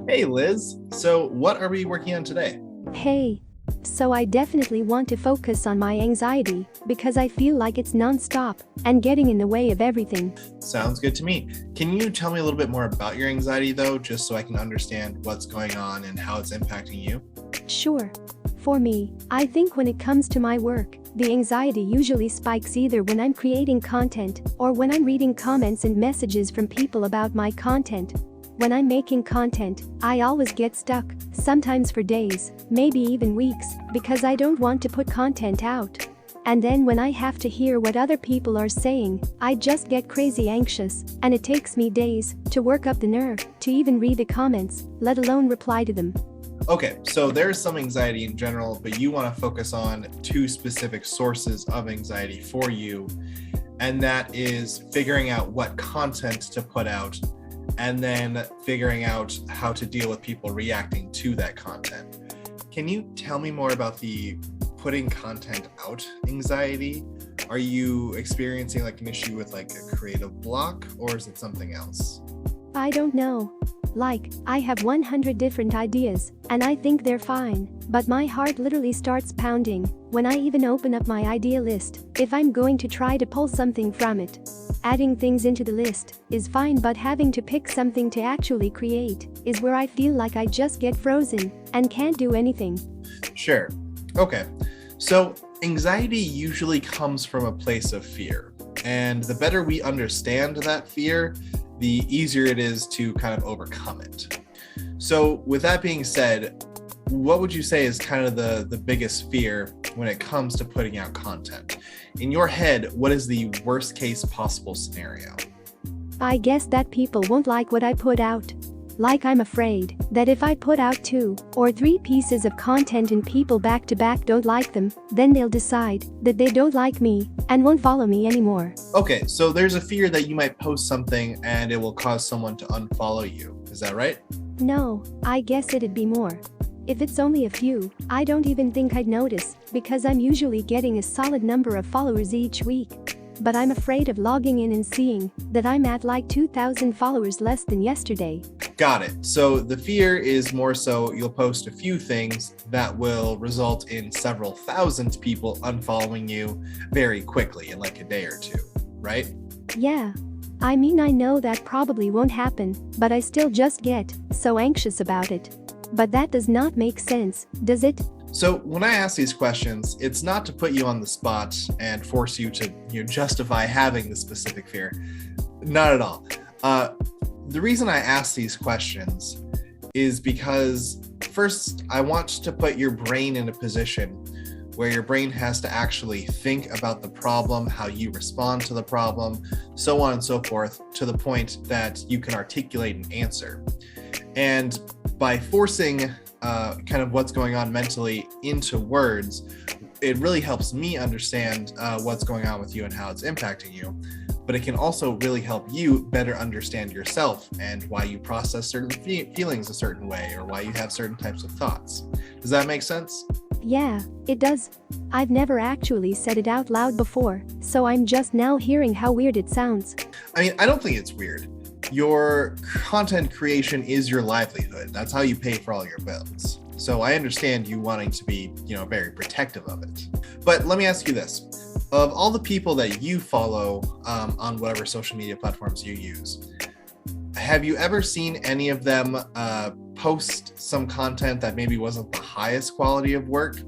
Hey Liz, so what are we working on today? Hey. So I definitely want to focus on my anxiety because I feel like it's non-stop and getting in the way of everything. Sounds good to me. Can you tell me a little bit more about your anxiety though, just so I can understand what's going on and how it's impacting you? Sure. For me, I think when it comes to my work, the anxiety usually spikes either when I'm creating content or when I'm reading comments and messages from people about my content. When I'm making content, I always get stuck, sometimes for days, maybe even weeks, because I don't want to put content out. And then when I have to hear what other people are saying, I just get crazy anxious, and it takes me days to work up the nerve to even read the comments, let alone reply to them. Okay, so there's some anxiety in general, but you want to focus on two specific sources of anxiety for you, and that is figuring out what content to put out and then figuring out how to deal with people reacting to that content. Can you tell me more about the putting content out anxiety? Are you experiencing like an issue with like a creative block, or is it something else? I don't know. Like, I have 100 different ideas, and I think they're fine, but my heart literally starts pounding when I even open up my idea list if I'm going to try to pull something from it. Adding things into the list is fine, but having to pick something to actually create is where I feel like I just get frozen and can't do anything. Sure. Okay. So anxiety usually comes from a place of fear, and the better we understand that fear, the easier it is to kind of overcome it. So with that being said, what would you say is kind of the biggest fear when it comes to putting out content? In your head, what is the worst case possible scenario? I guess that people won't like what I put out. Like, I'm afraid that if I put out 2 or 3 pieces of content and people back to back don't like them, then they'll decide that they don't like me and won't follow me anymore. Okay, so there's a fear that you might post something and it will cause someone to unfollow you. Is that right? No, I guess it'd be more. If it's only a few, I don't even think I'd notice because I'm usually getting a solid number of followers each week. But I'm afraid of logging in and seeing that I'm at like 2,000 followers less than yesterday. Got it. So the fear is more so you'll post a few things that will result in several thousand people unfollowing you very quickly in like a day or two, right? Yeah. I mean, I know that probably won't happen, but I still just get so anxious about it. But that does not make sense, does it? So when I ask these questions, it's not to put you on the spot and force you to justify having the specific fear. Not at all. The reason I ask these questions is because first, I want to put your brain in a position where your brain has to actually think about the problem, how you respond to the problem, so on and so forth, to the point that you can articulate an answer. And by forcing kind of what's going on mentally into words, it really helps me understand what's going on with you and how it's impacting you. But it can also really help you better understand yourself and why you process certain feelings a certain way or why you have certain types of thoughts. Does that make sense? Yeah, it does. I've never actually said it out loud before, so I'm just now hearing how weird it sounds. I mean, I don't think it's weird. Your content creation is your livelihood. That's how you pay for all your bills. So I understand you wanting to be, very protective of it. But let me ask you this. Of all the people that you follow on whatever social media platforms you use, have you ever seen any of them post some content that maybe wasn't the highest quality of work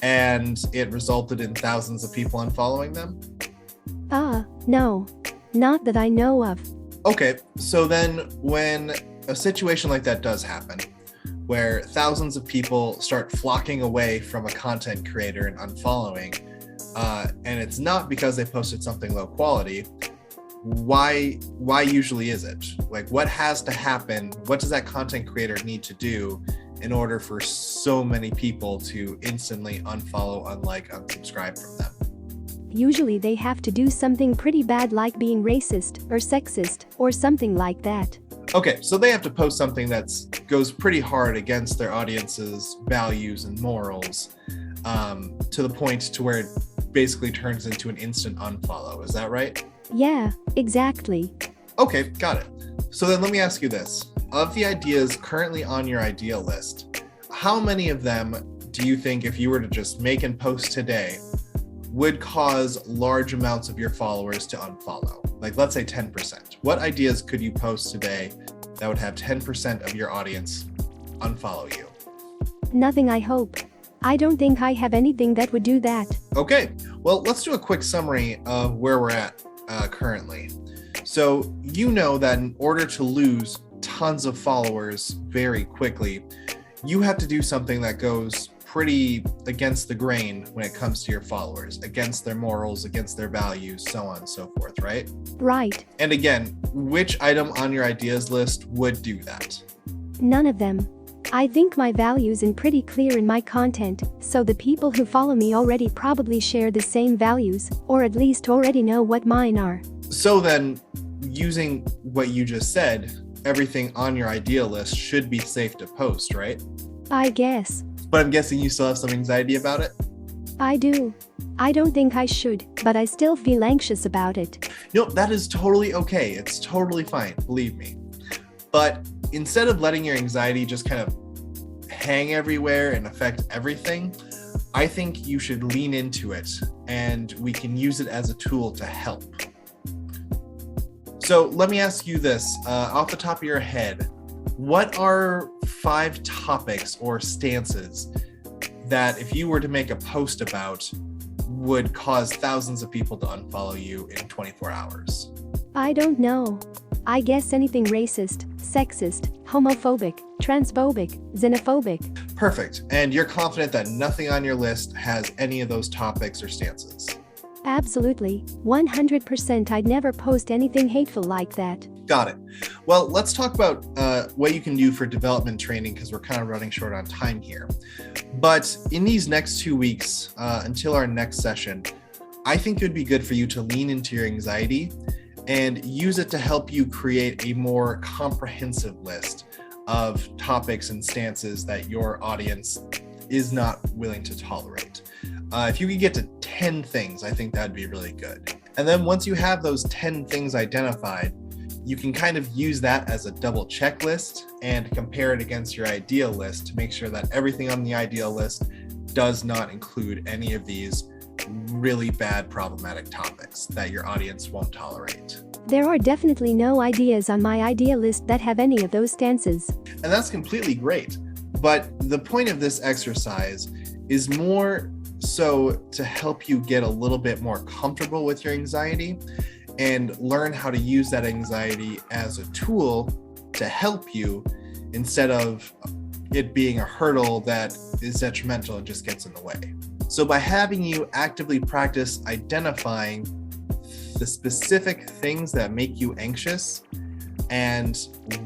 and it resulted in thousands of people unfollowing them? No. Not that I know of. Okay, so then when a situation like that does happen, where thousands of people start flocking away from a content creator and unfollowing, and it's not because they posted something low quality, why usually is it? Like, what has to happen? What does that content creator need to do in order for so many people to instantly unfollow, unlike, unsubscribe from them? Usually they have to do something pretty bad, like being racist or sexist or something like that. Okay, so they have to post something that goes pretty hard against their audience's values and morals, to the point to where it basically turns into an instant unfollow. Is that right? Yeah, exactly. Okay, got it. So then let me ask you this. of the ideas currently on your idea list, how many of them do you think, if you were to just make and post today, would cause large amounts of your followers to unfollow? Like, let's say 10%. What ideas could you post today that would have 10% of your audience unfollow you? Nothing, I hope. I don't think I have anything that would do that. Okay, well, let's do a quick summary of where we're at currently. So you know that in order to lose tons of followers very quickly, you have to do something that goes pretty against the grain when it comes to your followers, against their morals, against their values, so on and so forth, right? Right. And again, which item on your ideas list would do that? None of them. I think my values are pretty clear in my content, so the people who follow me already probably share the same values, or at least already know what mine are. So then, using what you just said, everything on your idea list should be safe to post, right? I guess. But I'm guessing you still have some anxiety about it? I do. I don't think I should, but I still feel anxious about it. You know, that is totally okay. It's totally fine, believe me. But instead of letting your anxiety just kind of hang everywhere and affect everything, I think you should lean into it, and we can use it as a tool to help. So let me ask you this, off the top of your head, what are 5 topics or stances that if you were to make a post about would cause thousands of people to unfollow you in 24 hours? I don't know. I guess anything racist, sexist, homophobic, transphobic, xenophobic. Perfect. And you're confident that nothing on your list has any of those topics or stances? Absolutely. 100%. I'd never post anything hateful like that. Got it. Well, let's talk about what you can do for development training, because we're kind of running short on time here. But in these next 2 weeks, until our next session, I think it would be good for you to lean into your anxiety and use it to help you create a more comprehensive list of topics and stances that your audience is not willing to tolerate. If you could get to 10 things, I think that'd be really good. And then once you have those 10 things identified, you can kind of use that as a double checklist and compare it against your ideal list to make sure that everything on the ideal list does not include any of these really bad problematic topics that your audience won't tolerate. There are definitely no ideas on my idea list that have any of those stances. And that's completely great. But the point of this exercise is more so to help you get a little bit more comfortable with your anxiety and learn how to use that anxiety as a tool to help you, instead of it being a hurdle that is detrimental and just gets in the way. So by having you actively practice identifying the specific things that make you anxious and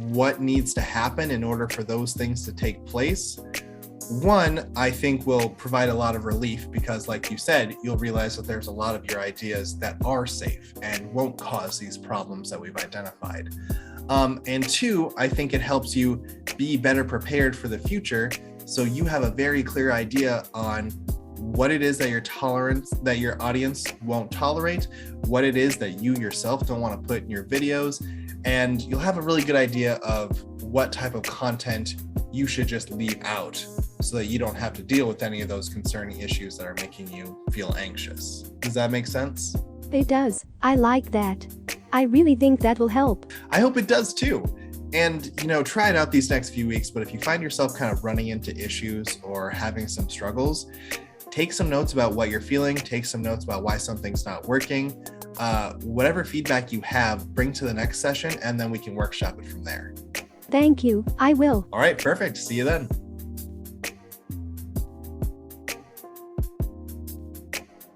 what needs to happen in order for those things to take place, one, I think will provide a lot of relief, because like you said, you'll realize that there's a lot of your ideas that are safe and won't cause these problems that we've identified. And two, I think it helps you be better prepared for the future, so you have a very clear idea on what it is that your audience won't tolerate, what it is that you yourself don't want to put in your videos, and you'll have a really good idea of what type of content you should just leave out so that you don't have to deal with any of those concerning issues that are making you feel anxious. Does that make sense? It does. I like that. I really think that will help. I hope it does too. And, try it out these next few weeks, but if you find yourself kind of running into issues or having some struggles, take some notes about what you're feeling, take some notes about why something's not working. Whatever feedback you have, bring to the next session, and then we can workshop it from there. Thank you. I will. All right, perfect. See you then.